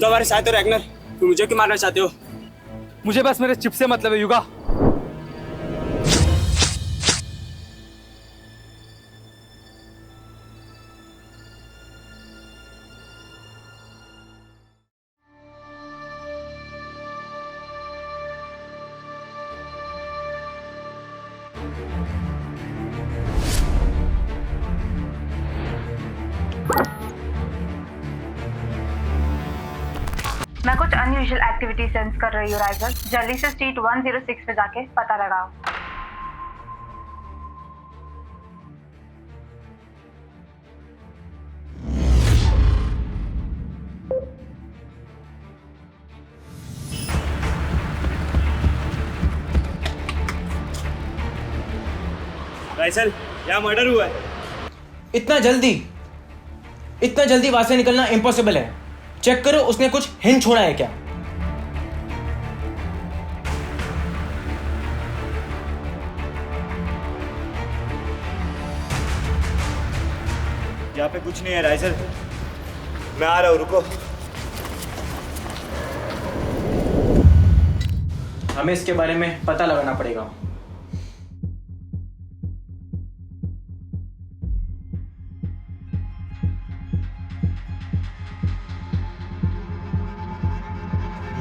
तो हमारे साथ हो रैगनर, तुम मुझे क्यों मारना चाहते हो? मुझे बस मेरे चिप से मतलब है युगा। मैं कुछ अनयूजुअल एक्टिविटी सेंस कर रही हूँ राइजर। जल्दी से स्ट्रीट 106 पे जाके पता लगाओ। राइसल, यहाँ मर्डर हुआ है। इतना जल्दी वहां से निकलना इम्पॉसिबल है। चेक करो उसने कुछ हिंट छोड़ा है क्या। यहाँ पे कुछ नहीं है राइसल, मैं आ रहा हूँ, रुको। हमें इसके बारे में पता लगाना पड़ेगा।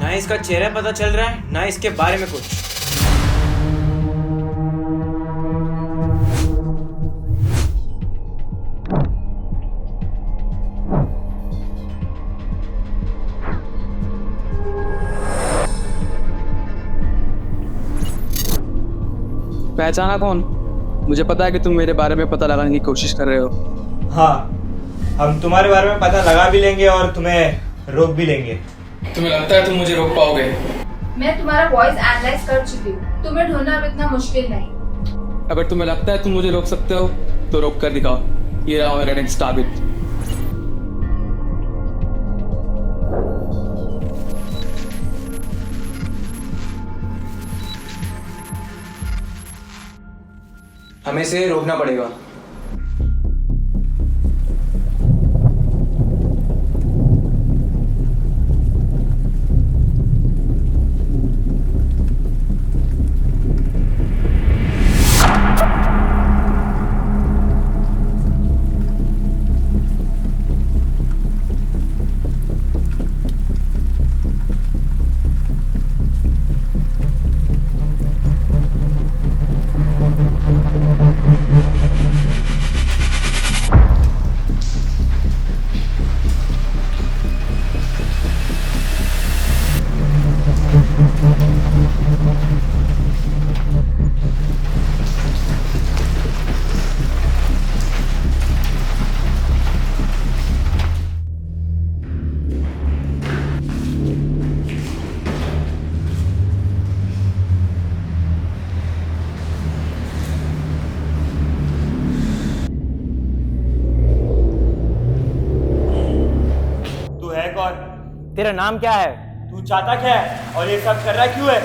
ना इसका चेहरा पता चल रहा है, ना इसके बारे में कुछ। पहचाना कौन? मुझे पता है कि तुम मेरे बारे में पता लगाने की कोशिश कर रहे हो। हाँ, हम तुम्हारे बारे में पता लगा भी लेंगे और तुम्हें रोक भी लेंगे। तुम्हें लगता है तुम मुझे रोक पाओगे? मैं तुम्हारा वॉइस एनालाइज कर चुकी हूँ, तुम्हें ढूंढना अब इतना मुश्किल नहीं। अगर तुम्हें लगता है तुम मुझे रोक सकते हो तो रोक कर दिखाओ। ये रहा मेरा नेक्स्ट टारगेट। हमें इसे रोकना पड़ेगा। तू है कौन? तेरा नाम क्या है? तू चाहता क्या है और ये सब कर रहा क्यों है?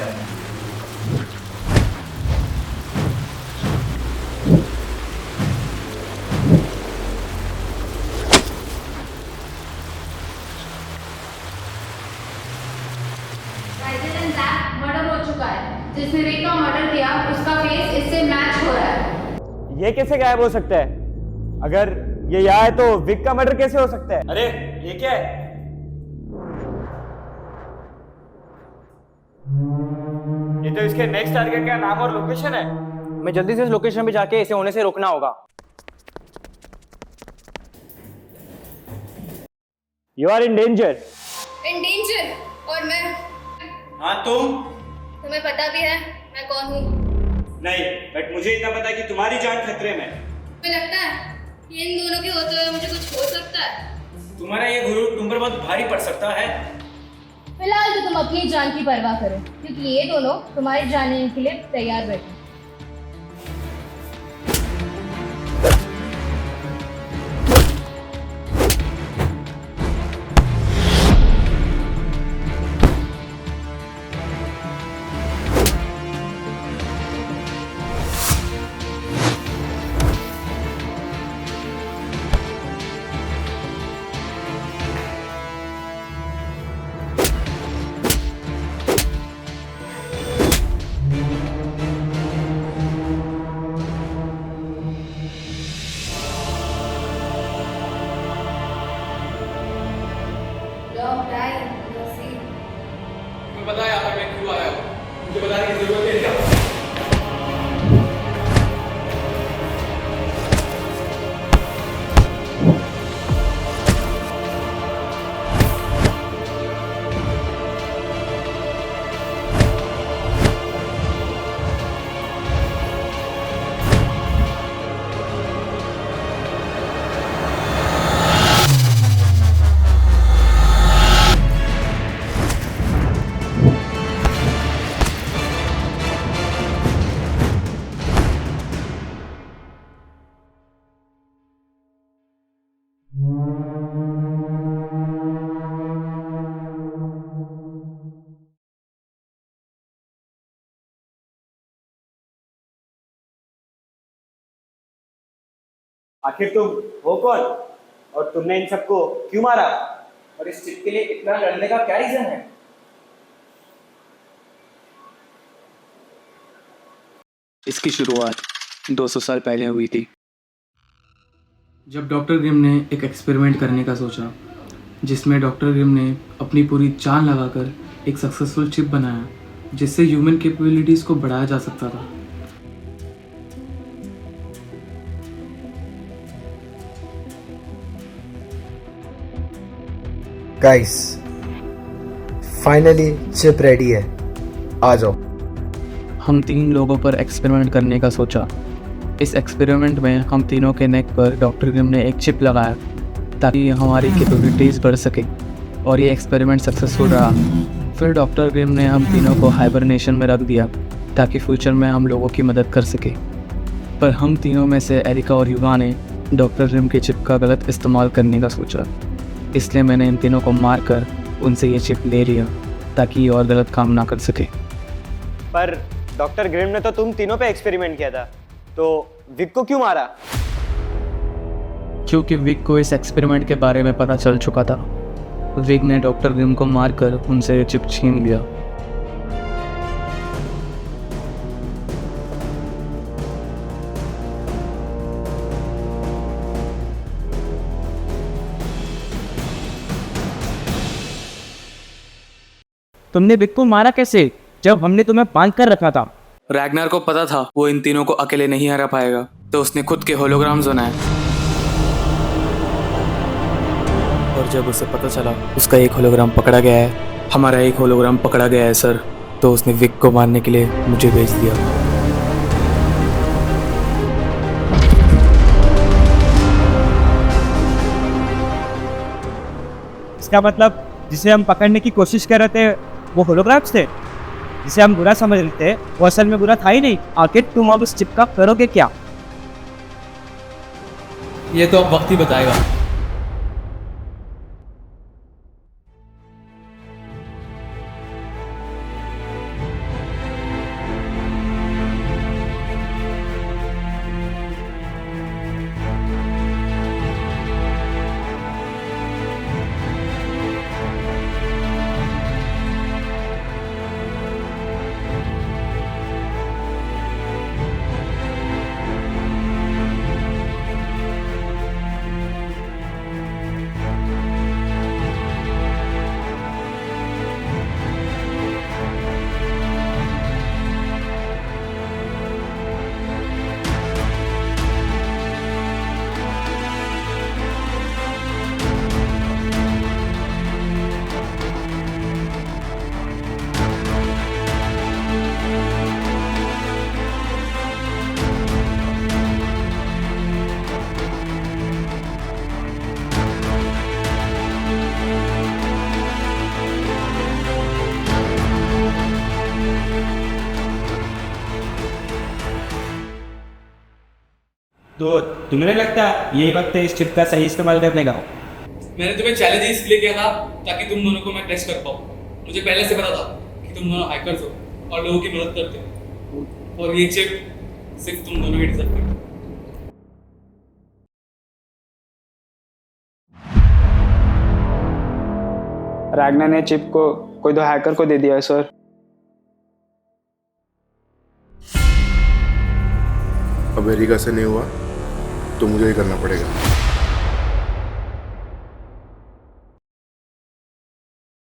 राइजर एंड जैक मर्डर हो चुका है। जिसने रिक का मर्डर किया उसका फेस इससे मैच हो रहा है। ये कैसे गायब हो सकता है? अगर ये यहाँ है तो विक का मर्डर कैसे हो सकता है? अरे ये क्या है? ये तो इसके नेक्स्ट टारगेट का नाम और लोकेशन है। मैं जल्दी से इस लोकेशन पे जाके इसे होने से रोकना होगा। You are in danger. In danger? और मैं? हाँ तुम? तुम्हें पता भी है मैं कौन हूँ? नहीं, बट मुझे इतना पता है कि तुम्हारी जान खतरे में। तुम्हें लगता है कि इन दोनों के होते हुए मुझे कुछ हो सकता है? तुम्हारा ये गुरु तुम पर बहुत भारी पड़ सकता है। फिलहाल तो तुम अपनी जान की परवाह करो, क्योंकि ये दोनों तुम्हारी जान लेने के लिए तैयार बैठे। आखिर तुम हो कौन और तुमने इन सबको क्यों मारा? और इस चिप के लिए इतना लड़ने का क्या रीजन है? इसकी शुरुआत 200 साल पहले हुई थी। जब डॉक्टर ग्रिम ने एक एक्सपेरिमेंट करने का सोचा, जिसमें डॉक्टर ग्रिम ने अपनी पूरी जान लगाकर एक सक्सेसफुल चिप बनाया जिससे ह्यूमन कैपेबिलिटीज को बढ़ाया जा सकता था। गाइस, फाइनली चिप रेडी है, आ जाओ। हम 3 लोगों पर एक्सपेरिमेंट करने का सोचा। इस एक्सपेरिमेंट में हम तीनों के नेक पर डॉक्टर ग्रिम ने एक चिप लगाया ताकि हमारी कैपेबिलिटीज़ बढ़ सके, और ये एक्सपेरिमेंट सक्सेसफुल रहा। फिर डॉक्टर ग्रिम ने हम तीनों को हाइबरनेशन में रख दिया ताकि फ्यूचर में हम लोगों की मदद कर सके। पर हम तीनों में से एरिका और युवा ने डॉक्टर ग्रिम के चिप का गलत इस्तेमाल करने का सोचा, इसलिए मैंने इन तीनों को मारकर उनसे ये चिप ले लिया ताकि ये और गलत काम ना कर सके। पर डॉक्टर ग्रिम ने तो तुम तीनों पे एक्सपेरिमेंट किया था, तो विक को क्यों मारा? क्योंकि विक को इस एक्सपेरिमेंट के बारे में पता चल चुका था। विक ने डॉक्टर ग्रिम को मारकर उनसे चिप छीन लिया। तुमने विक को मारा कैसे जब हमने तुम्हें बांध कर रखा था? रैगनार को पता था वो इन तीनों को अकेले नहीं हरा पाएगा, तो उसने खुद के होलोग्राम्स बनाए। और जब उसे पता चला उसका एक होलोग्राम पकड़ा गया है, हमारा एक होलोग्राम पकड़ा गया है सर, तो उसने विक को मारने के लिए मुझे भेज दिया। इसका मतलब जिसे हम पकड़ने की कोशिश कर रहे थे वो होलोग्राफ्स थे? जिसे हम बुरा समझ रहे थे वो असल में बुरा था ही नहीं। आखिर तुम अब उस चिप का करोगे क्या? ये तो अब वक्त ही बताएगा। तो तुम्हें नहीं लगता ये वक्त है इस चिप का सही इस्तेमाल करने का? मैंने तुम्हें चैलेंज इसलिए किया था ताकि तुम दोनों को मैं टेस्ट कर पाऊँ। मुझे पहले से पता था कि तुम दोनों हैकर्स हो और लोगों की मदद करते हो, और ये चिप सिर्फ तुम दोनों ही डिजर्व करते हो। रैगनार ने चिप को कोई तो हैकर को दे दिया है सर। अब एरिका से नहीं हुआ तो मुझे ही करना पड़ेगा।